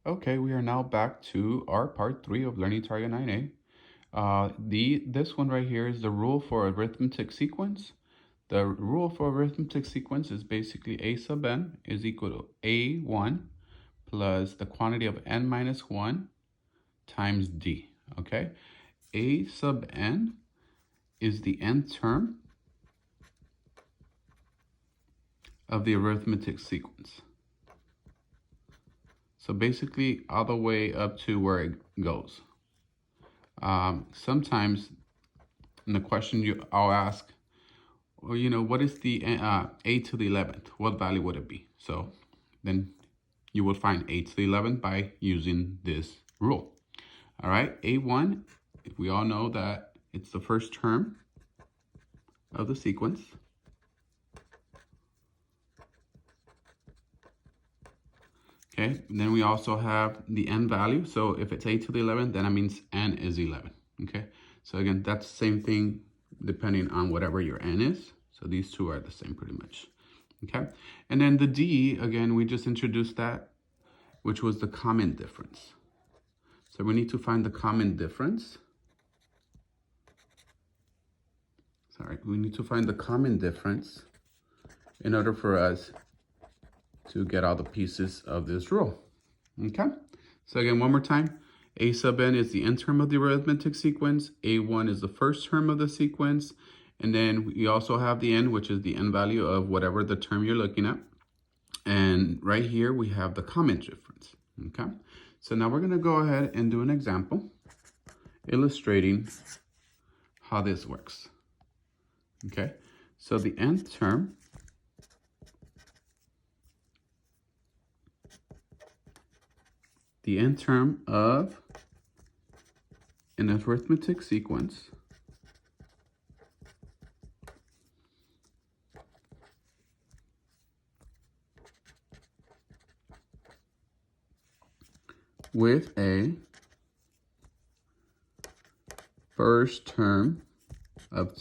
Okay, we are now back to our part 3 of Learning Target 9A. This one right here is the rule for arithmetic sequence. The rule for arithmetic sequence is basically a sub n is equal to a1 plus the quantity of n minus 1 times d. Okay, a sub n is the nth term of the arithmetic sequence. So basically all the way up to where it goes. Sometimes in the question I'll ask, well, what is the a to the 11th? What value would it be? So then you will find a to the 11th by using this rule. All right, a1, we all know that it's the first term of the sequence. Okay, and then we also have the n value. So if it's a to the 11th, then that means n is 11. Okay, so again, that's the same thing depending on whatever your n is. So these two are the same pretty much. Okay, and then the d, again, we just introduced that, which was the common difference. So we need to find the common difference. We need to find the common difference in order for us to get all the pieces of this rule. Okay, so again, one more time, a sub n is the nth term of the arithmetic sequence, a1 is the first term of the sequence, and then we also have the n, which is the n value of whatever the term you're looking at. And right here we have the common difference. Okay, so now we're going to go ahead and do an example illustrating how this works. Okay, so the nth term of an arithmetic sequence with a first term of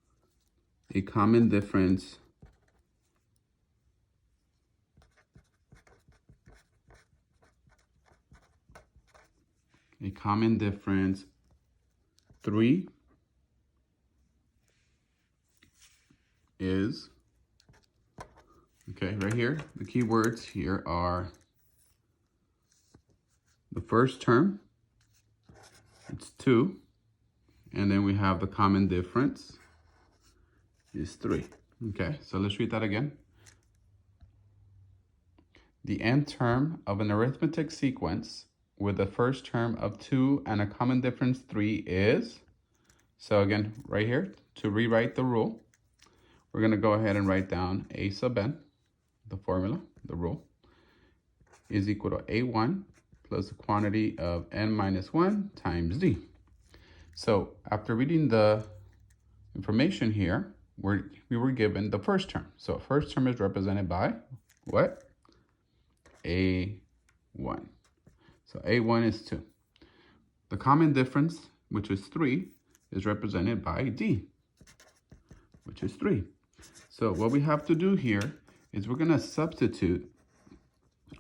2 and a common difference a 3 is, okay, right here, the key words here are the first term, it's 2, and then we have the common difference is 3. Okay, so let's read that again. The nth term of an arithmetic sequence with the first term of 2 and a common difference 3 is, so again, right here, to rewrite the rule, we're going to go ahead and write down a sub n, the formula, the rule, is equal to a1 plus the quantity of n minus 1 times d. So after reading the information here, we were given the first term. So first term is represented by what? A1. So A1 is 2. The common difference, which is 3, is represented by D, which is 3. So what we have to do here is we're going to substitute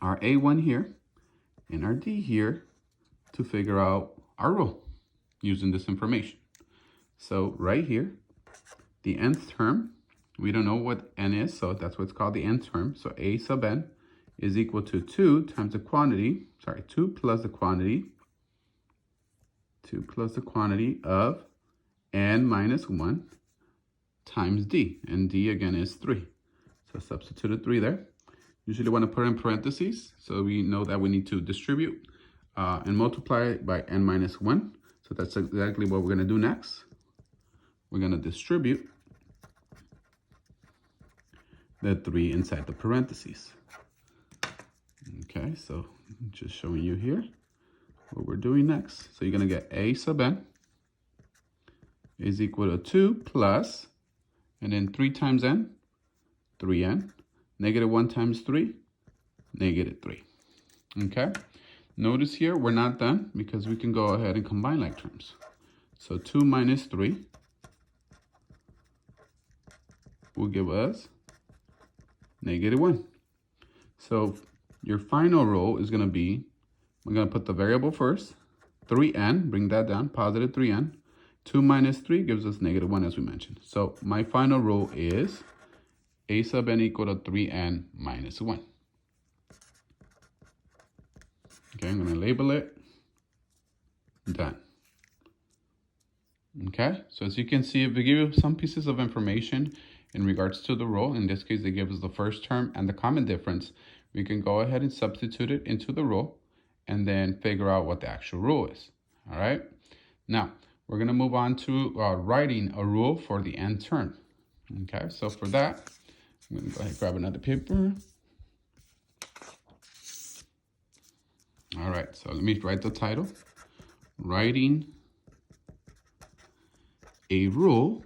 our A1 here and our D here to figure out our rule using this information. So right here, the nth term, we don't know what n is, so that's what's called the nth term. So A sub n is equal to 2 times the quantity, 2 plus the quantity of n minus 1 times d, and d again is 3. So substitute a 3 there. Usually want to put in parentheses, so we know that we need to distribute and multiply by n minus 1. So that's exactly what we're going to do next. We're going to distribute the 3 inside the parentheses. Okay, so just showing you here what we're doing next. So you're going to get a sub n is equal to 2 plus, and then 3 times n, 3n, negative 1 times 3, negative 3. Okay, notice here we're not done because we can go ahead and combine like terms. So 2 minus 3 will give us -1. So your final rule is going to be, we're going to put the variable first, 3n, bring that down, positive 3n. 2 minus 3 gives us -1, as we mentioned. So my final rule is a sub n equal to 3n minus 1. Okay, I'm going to label it. Done. Okay, so as you can see, if they give you some pieces of information in regards to the rule, in this case, they give us the first term and the common difference, we can go ahead and substitute it into the rule and then figure out what the actual rule is. All right, now we're going to move on to writing a rule for the n term. Okay, so for that, I'm going to go ahead and grab another paper. All right, so let me write the title. Writing a rule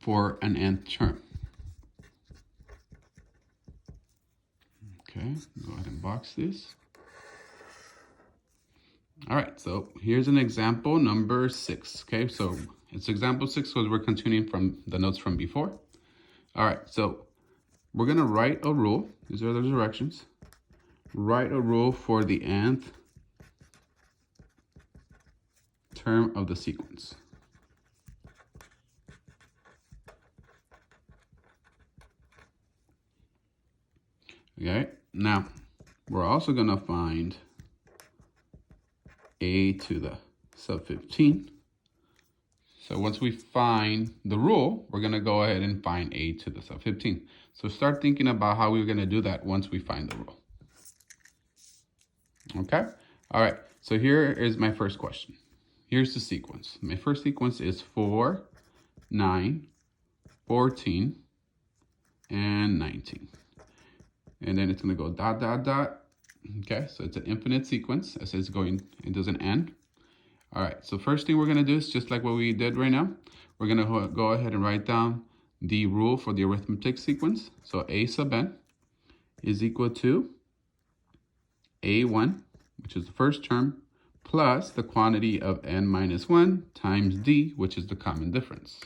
for an nth term. Okay, go ahead and box this. All right, so here's an example number 6. Okay, so it's example 6 because we're continuing from the notes from before. All right, so we're gonna write a rule. These are the directions. Write a rule for the nth term of the sequence. Okay, now we're also gonna find a to the sub 15. So once we find the rule, we're gonna go ahead and find a to the sub 15. So start thinking about how we're gonna do that once we find the rule. Okay, all right, so here is my first question. Here's the sequence. My first sequence is 4, 9, 14, and 19. And then it's gonna go dot, dot, dot. Okay, so it's an infinite sequence as it's going, it doesn't end. All right, so first thing we're gonna do is just like what we did right now. We're gonna go ahead and write down the rule for the arithmetic sequence. So a sub n is equal to a1, which is the first term, plus the quantity of n minus 1 times d, which is the common difference.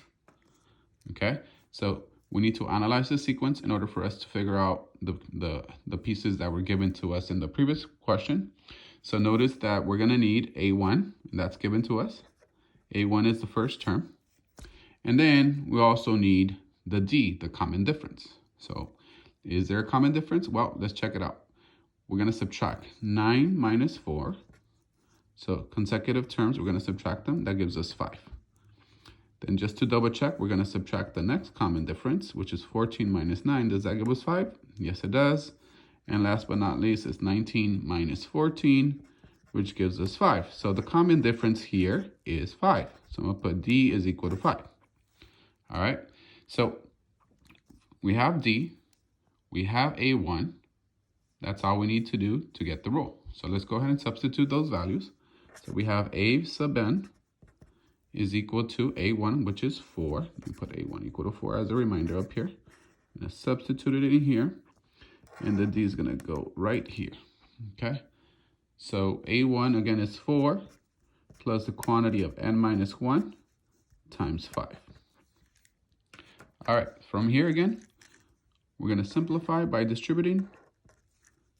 Okay, so we need to analyze the sequence in order for us to figure out the pieces that were given to us in the previous question. So notice that we're going to need a1, and that's given to us. a1 is the first term. And then we also need the d, the common difference. So is there a common difference? Well, let's check it out. We're going to subtract 9 minus 4. So consecutive terms, we're going to subtract them. That gives us 5. Then just to double check, we're going to subtract the next common difference, which is 14 minus 9. Does that give us 5? Yes, it does. And last but not least, it's 19 minus 14, which gives us 5. So the common difference here is 5. So I'm going to put d is equal to 5. All right. So we have d. We have a1. That's all we need to do to get the rule. So let's go ahead and substitute those values. So we have a sub n is equal to a1, which is 4. Let me put a1 equal to 4 as a reminder up here. I'm going to substitute it in here, and the d is going to go right here. Okay, so a1 again is 4 plus the quantity of n minus 1 times 5. All right, from here again, we're going to simplify by distributing.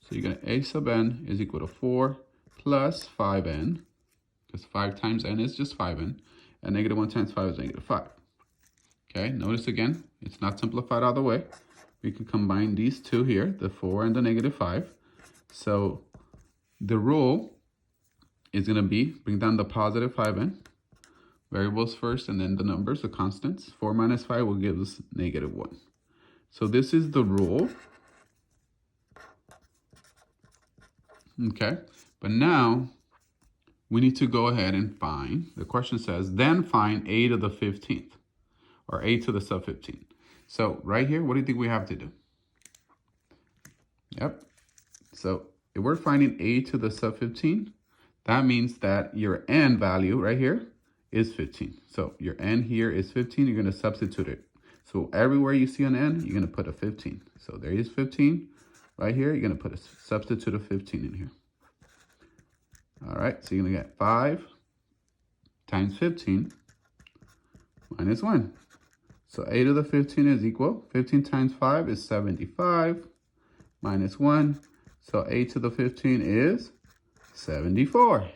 So you're going to a sub n is equal to 4 plus 5n, because 5 times n is just 5n, and -1 times 5 is -5. Okay, notice again, it's not simplified all the way. We can combine these two here, the 4 and the -5. So the rule is going to be, bring down the positive 5n, variables first, and then the numbers, the constants. 4 minus 5 will give us -1. So this is the rule. Okay, but now we need to go ahead and find, the question says, then find a to the 15th, or a to the sub 15. So right here, what do you think we have to do? Yep. So if we're finding a to the sub 15, that means that your n value right here is 15. So your n here is 15, you're going to substitute it. So everywhere you see an n, you're going to put a 15. So there is 15. Right here, you're going to put a substitute of 15 in here. All right, so you're going to get 5 times 15 minus 1. So a to the 15 is equal. 15 times 5 is 75 minus 1. So a to the 15 is 74.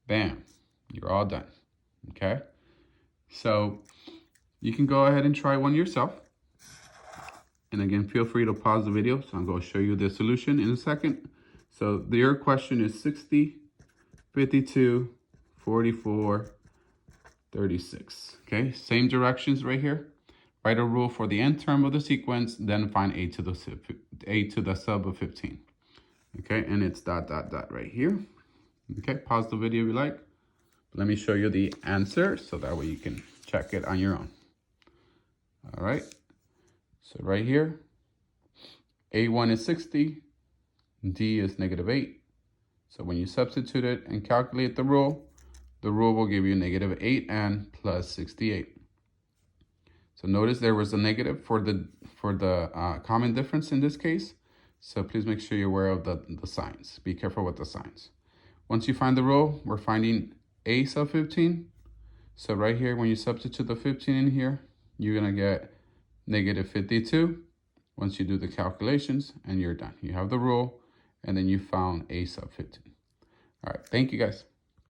Bam. You're all done. Okay? So you can go ahead and try one yourself. And again, feel free to pause the video. So I'm going to show you the solution in a second. So your question is 60, 52, 44, 36. Okay, same directions right here. Write a rule for the nth term of the sequence, then find a to the sub of 15. Okay, and it's dot, dot, dot right here. Okay, pause the video if you like. Let me show you the answer so that way you can check it on your own. All right, so right here, A1 is 60, D is -8. So when you substitute it and calculate the rule will give you -8 and plus 68. So notice there was a negative for the common difference in this case. So please make sure you're aware of the signs. Be careful with the signs. Once you find the rule, we're finding a sub 15. So right here, when you substitute the 15 in here, you're gonna get -52 once you do the calculations, and you're done. You have the rule, and then you found a sub 15. All right, thank you guys.